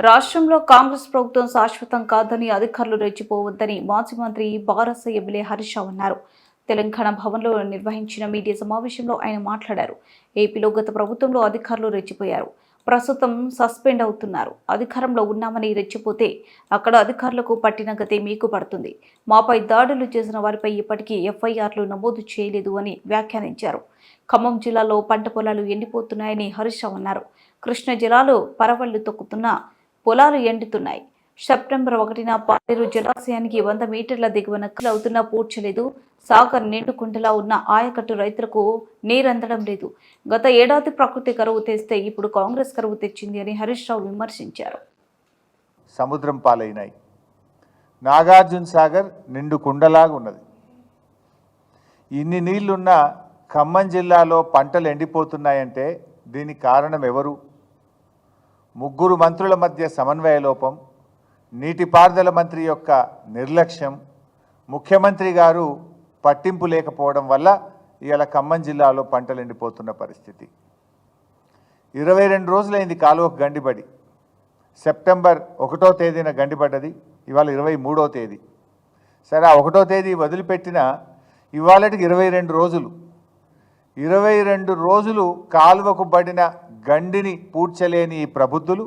రాష్ట్రంలో కాంగ్రెస్ ప్రభుత్వం శాశ్వతం కాదని అధికారులు రెచ్చిపోవద్దని మాజీ మంత్రి బారస ఎమ్మెల్యే హరీష్ రావు అన్నారు. తెలంగాణ భవన్లో నిర్వహించిన మీడియా సమావేశంలో ఆయన మాట్లాడారు. ఏపీలో గత ప్రభుత్వంలో అధికారులు రెచ్చిపోయారు. ప్రస్తుతం సస్పెండ్ అవుతున్నారు. అధికారంలో ఉన్నామని రెచ్చిపోతే అక్కడ అధికారులకు పట్టిన గతే మీకు పడుతుంది. మాపై దాడులు చేసిన వారిపై ఇప్పటికీ ఎఫ్ఐఆర్లు నమోదు చేయలేదు అని వ్యాఖ్యానించారు. ఖమ్మం జిల్లాలో పంట పొలాలు ఎండిపోతున్నాయని హరీష్ రావు అన్నారు. కృష్ణా జిల్లాలో పరవళ్లు తొక్కుతున్న పొలాలు ఎండుతున్నాయి. సెప్టెంబర్ 1న పాలేరు జలాశయానికి 100 మీటర్ల దిగువన అవుతున్నా పూడ్చలేదు. సాగర్ నిండుకుండలా ఉన్న ఆయకట్టు రైతులకు నీరందడం లేదు. గత ఏడాది ప్రకృతి కరువు తెస్తే ఇప్పుడు కాంగ్రెస్ కరువు తెచ్చింది అని హరీష్ రావు విమర్శించారు. సముద్రం పాలైనాయి. నాగార్జున సాగర్ నిండు కుండలాగా ఉన్నది. ఇన్ని నీళ్లున్న ఖమ్మం జిల్లాలో పంటలు ఎండిపోతున్నాయంటే దీనికి కారణం ఎవరు? ముగ్గురు మంత్రుల మధ్య సమన్వయ లోపం, నీటిపారుదల మంత్రి యొక్క నిర్లక్ష్యం, ముఖ్యమంత్రి గారు పట్టింపు లేకపోవడం వల్ల ఇవాళ ఖమ్మం జిల్లాలో పంటలు ఎండిపోతున్న పరిస్థితి. 22 రోజులైంది కాలువకు గండిపడి. సెప్టెంబర్ 1వ తేదీన గండిపడ్డది. ఇవాళ 23వ తేదీ. సరే, ఆ 1వ తేదీ వదిలిపెట్టిన ఇవాళకి 22 రోజులు. 22 రోజులు కాలువకు పడిన గండిని పూడ్చలేని ఈ ప్రబుద్ధులు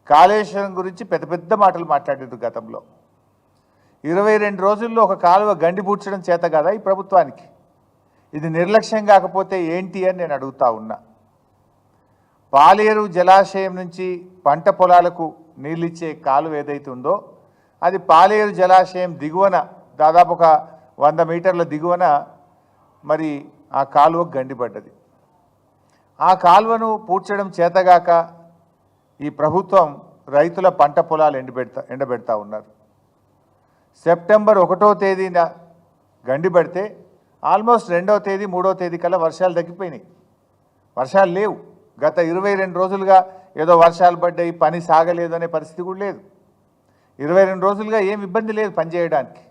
కాళేశ్వరం గురించి పెద్ద పెద్ద మాటలు మాట్లాడారు గతంలో. 22 రోజుల్లో ఒక కాలువ గండి పూడ్చడం చేత కదా ఈ ప్రభుత్వానికి? ఇది నిర్లక్ష్యం కాకపోతే ఏంటి అని నేను అడుగుతా ఉన్నా. పాలేరు జలాశయం నుంచి పంట పొలాలకు నీళ్ళిచ్చే కాలువ ఏదైతే ఉందో అది పాలేరు జలాశయం దిగువన దాదాపు ఒక 100 మీటర్ల దిగువన మరి ఆ కాలువకు గండిపడ్డది. ఆ కాలువను పూడ్చడం చేతగాక ఈ ప్రభుత్వం రైతుల పంట పొలాలు ఎండబెడతా ఉన్నారు. సెప్టెంబర్ 1వ తేదీన గండిపడితే ఆల్మోస్ట్ 2వ తేదీ 3వ తేదీ కల్లా వర్షాలు తగ్గిపోయినాయి. వర్షాలు లేవు. గత 22 రోజులుగా ఏదో వర్షాలు పడ్డాయి, పని సాగలేదు అనే పరిస్థితి కూడా లేదు. 22 రోజులుగా ఏం ఇబ్బంది లేదు పనిచేయడానికి.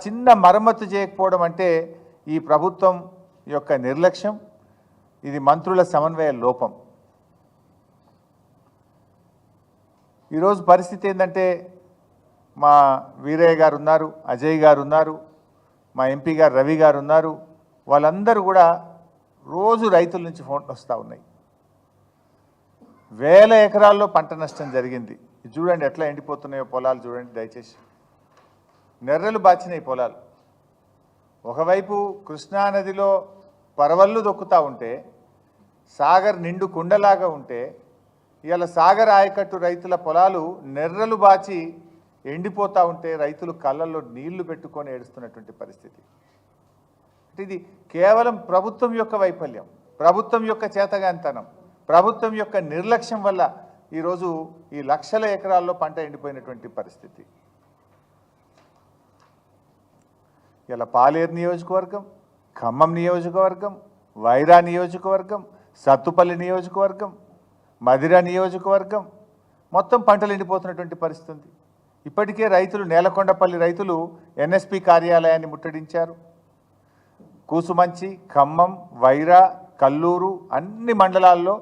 చిన్న మరమ్మతు చేయకపోవడం అంటే ఈ ప్రభుత్వం యొక్క నిర్లక్ష్యం, ఇది మంత్రుల సమన్వయ లోపం. ఈరోజు పరిస్థితి ఏంటంటే మా వీరయ్య గారు ఉన్నారు, అజయ్ గారు ఉన్నారు, మా ఎంపీ గారు రవి గారు ఉన్నారు. వాళ్ళందరూ కూడా రోజు రైతుల నుంచి ఫోన్లు వస్తూ ఉన్నాయి. వేల ఎకరాల్లో పంట నష్టం జరిగింది. చూడండి ఎట్లా ఎండిపోతున్నాయో పొలాలు చూడండి దయచేసి. నెర్రలు బాచినాయి పొలాలు. ఒకవైపు కృష్ణానదిలో పరవళ్ళు దొక్కుతూ ఉంటే, సాగర్ నిండు కుండలాగా ఉంటే, ఇవాళ సాగర్ ఆయకట్టు రైతుల పొలాలు నెర్రలు బాచి ఎండిపోతూ ఉంటే రైతులు కళ్ళల్లో నీళ్లు పెట్టుకొని ఏడుస్తున్నటువంటి పరిస్థితి. ఇది కేవలం ప్రభుత్వం యొక్క వైఫల్యం, ప్రభుత్వం యొక్క చేతగానితనం, ప్రభుత్వం యొక్క నిర్లక్ష్యం వల్ల ఈరోజు ఈ లక్షల ఎకరాల్లో పంట ఎండిపోయినటువంటి పరిస్థితి. ఇలా పాలేరు నియోజకవర్గం, ఖమ్మం నియోజకవర్గం, వైరా నియోజకవర్గం, సత్తుపల్లి నియోజకవర్గం, మధిర నియోజకవర్గం మొత్తం పంటలు ఎండిపోతున్నటువంటి పరిస్థితి ఉంది. ఇప్పటికే రైతులు, నేలకొండపల్లి రైతులు ఎన్ఎస్పి కార్యాలయాన్ని ముట్టడించారు. కూసుమంచి, ఖమ్మం, వైరా, కల్లూరు అన్ని మండలాల్లో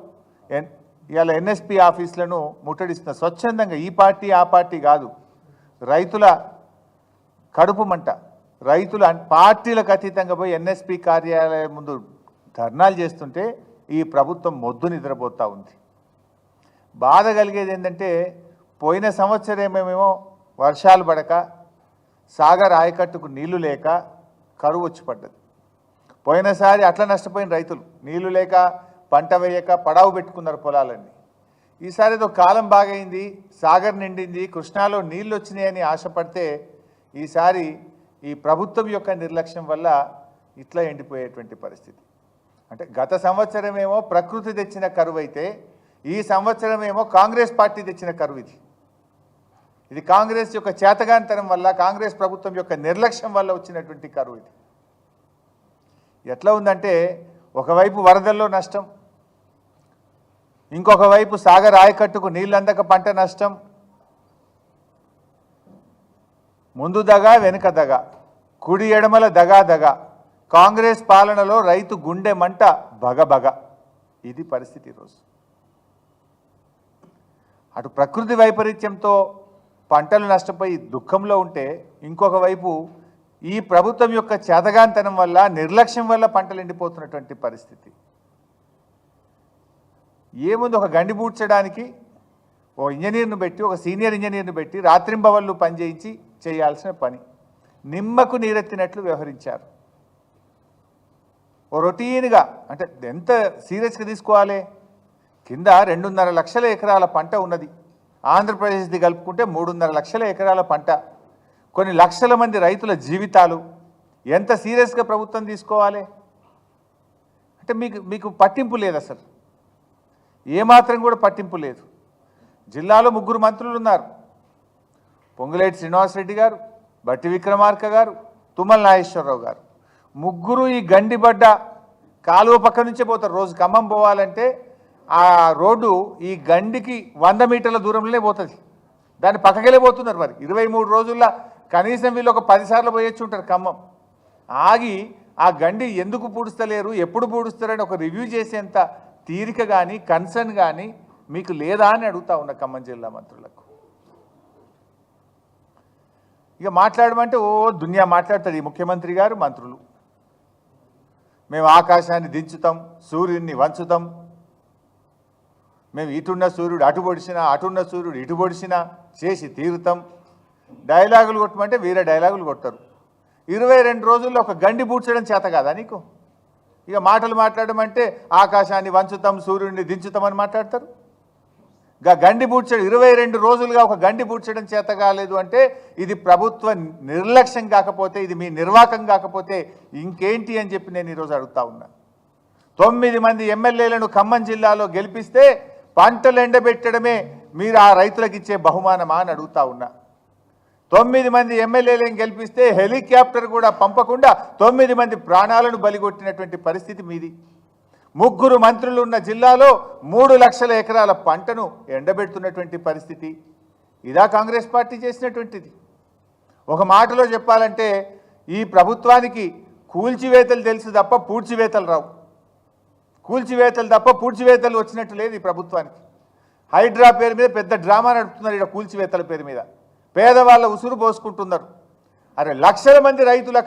ఇవాళ ఎన్ఎస్పి ఆఫీసులను ముట్టడిస్తున్నారు. స్వచ్ఛందంగా ఈ పార్టీ ఆ పార్టీ కాదు, రైతుల కడుపు మంట. రైతులు పార్టీలకు అతీతంగా పోయి ఎన్ఎస్పి కార్యాలయం ముందు ధర్నాలు చేస్తుంటే ఈ ప్రభుత్వం మొద్దు నిద్రపోతూ ఉంది. బాధ కలిగేది ఏంటంటే పోయిన సంవత్సరమేమో వర్షాలు పడక, సాగర్ ఆయకట్టుకు నీళ్లు లేక కరువు వచ్చి పడ్డది. పోయినసారి అట్లా నష్టపోయిన రైతులు నీళ్లు లేక పంట వేయక పడావు పెట్టుకున్నారు పొలాలన్నీ. ఈసారి ఏదో కాలం బాగైంది, సాగర్ నిండింది, కృష్ణాలో నీళ్ళు వచ్చినాయని ఆశపడితే ఈసారి ఈ ప్రభుత్వం యొక్క నిర్లక్ష్యం వల్ల ఇట్లా ఎండిపోయేటువంటి పరిస్థితి. అంటే గత సంవత్సరమేమో ప్రకృతి తెచ్చిన కరువు అయితే ఈ సంవత్సరమేమో కాంగ్రెస్ పార్టీ తెచ్చిన కరువు. ఇది కాంగ్రెస్ యొక్క చేతగానితనం వల్ల, కాంగ్రెస్ ప్రభుత్వం యొక్క నిర్లక్ష్యం వల్ల వచ్చినటువంటి కరువు. ఇది ఎట్లా ఉందంటే ఒకవైపు వరదల్లో నష్టం, ఇంకొక వైపు సాగర్ ఆయకట్టుకు నీళ్ళందక పంట నష్టం, ముందు దగా వెనుక దగా, కుడి ఎడమల దగా దగా, కాంగ్రెస్ పాలనలో రైతు గుండె మంట బగబగ. ఇది పరిస్థితి ఈరోజు. అటు ప్రకృతి వైపరీత్యంతో పంటలు నష్టపోయి దుఃఖంలో ఉంటే, ఇంకొక వైపు ఈ ప్రభుత్వం యొక్క చేతగాంతనం వల్ల, నిర్లక్ష్యం వల్ల పంటలు ఎండిపోతున్నటువంటి పరిస్థితి. ఏముంది, ఒక గండి పూడ్చడానికి ఓ ఇంజనీర్ను పెట్టి, ఒక సీనియర్ ఇంజనీర్ను పెట్టి రాత్రింబవళ్ళు పనిచేయించి చేయాల్సిన పని. నిమ్మకు నీరెత్తినట్లు వ్యవహరించారు. ఓ రొటీన్గా, అంటే ఎంత సీరియస్గా తీసుకోవాలి. కింద 2.5 లక్షల ఎకరాల పంట ఉన్నది. ఆంధ్రప్రదేశ్ది కలుపుకుంటే 3.5 లక్షల ఎకరాల పంట. కొన్ని లక్షల మంది రైతుల జీవితాలు. ఎంత సీరియస్గా ప్రభుత్వం తీసుకోవాలి? అంటే మీకు పట్టింపు లేదు, అసలు ఏమాత్రం కూడా పట్టింపు లేదు. జిల్లాలో 3 మంత్రులు ఉన్నారు. పొంగులేటి శ్రీనివాసరెడ్డి గారు, బట్టి విక్రమార్క గారు, తుమ్మల నాగేశ్వరరావు గారు. 3 ఈ గండిబడ్డ కాలువ పక్క నుంచే పోతారు. రోజు ఖమ్మం పోవాలంటే ఆ రోడ్డు ఈ గండికి 100 మీటర్ల దూరంలోనే పోతుంది. దాన్ని పక్కకెళ్ళే పోతున్నారు. మరి 23 రోజుల్లో కనీసం వీళ్ళు ఒక 10 సార్లు పోయొచ్చు ఉంటారు ఖమ్మం. ఆగి ఆ గండి ఎందుకు పూడుస్తలేరు, ఎప్పుడు పూడుస్తారని ఒక రివ్యూ చేసేంత తీరిక కానీ, కన్సర్న్ కానీ మీకు లేదా అని అడుగుతా ఉన్న ఖమ్మం జిల్లా మంత్రులకు. ఇక మాట్లాడమంటే ఓ దునియా మాట్లాడుతుంది ఈ ముఖ్యమంత్రి గారు, మంత్రులు. మేము ఆకాశాన్ని దించుతాం, సూర్యుడిని వంచుతాం, మేము ఇటున్న సూర్యుడు అటు పొడిచినా, అటున్న సూర్యుడు ఇటు పొడిచినా చేసి తీరుతాం. డైలాగులు కొట్టమంటే వీరే డైలాగులు కొడతారు. 22 రోజుల్లో ఒక గండి పూడ్చడం చేత కాదా నీకు? ఇక మాటలు మాట్లాడమంటే ఆకాశాన్ని వంచుతాం, సూర్యుడిని దించుతామని మాట్లాడతారు. గండి పూడ్చడం 22 రోజులుగా ఒక గండి పూడ్చడం చేత కాలేదు అంటే ఇది ప్రభుత్వ నిర్లక్ష్యం కాకపోతే, ఇది మీ నిర్వాకం కాకపోతే ఇంకేంటి అని చెప్పి నేను ఈరోజు అడుగుతా ఉన్నా. 9 మంది ఎమ్మెల్యేలను ఖమ్మం జిల్లాలో గెలిపిస్తే పంటలు ఎండబెట్టడమే మీరు ఆ రైతులకు ఇచ్చే బహుమానమా అని అడుగుతా ఉన్నా. 9 మంది ఎమ్మెల్యేలను గెలిపిస్తే హెలికాప్టర్ కూడా పంపకుండా 9 మంది ప్రాణాలను బలిగొట్టినటువంటి పరిస్థితి మీది. 3 మంత్రులు ఉన్న జిల్లాలో 3 లక్షల ఎకరాల పంటను ఎండబెడుతున్నటువంటి పరిస్థితి. ఇదా కాంగ్రెస్ పార్టీ చేసినటువంటిది? ఒక మాటలో చెప్పాలంటే ఈ ప్రభుత్వానికి కూల్చివేతలు తెలుసు తప్ప పూడ్చివేతలు రావు. కూల్చివేతలు తప్ప పూడ్చివేతలు వచ్చినట్టు లేదు ఈ ప్రభుత్వానికి. హైడ్రా పేరు మీద పెద్ద డ్రామా నడుపుతున్నారు. ఇక్కడ కూల్చివేతల పేరు మీద పేదవాళ్ళ ఉసురు పోసుకుంటున్నారు. అరే లక్షల మంది రైతులు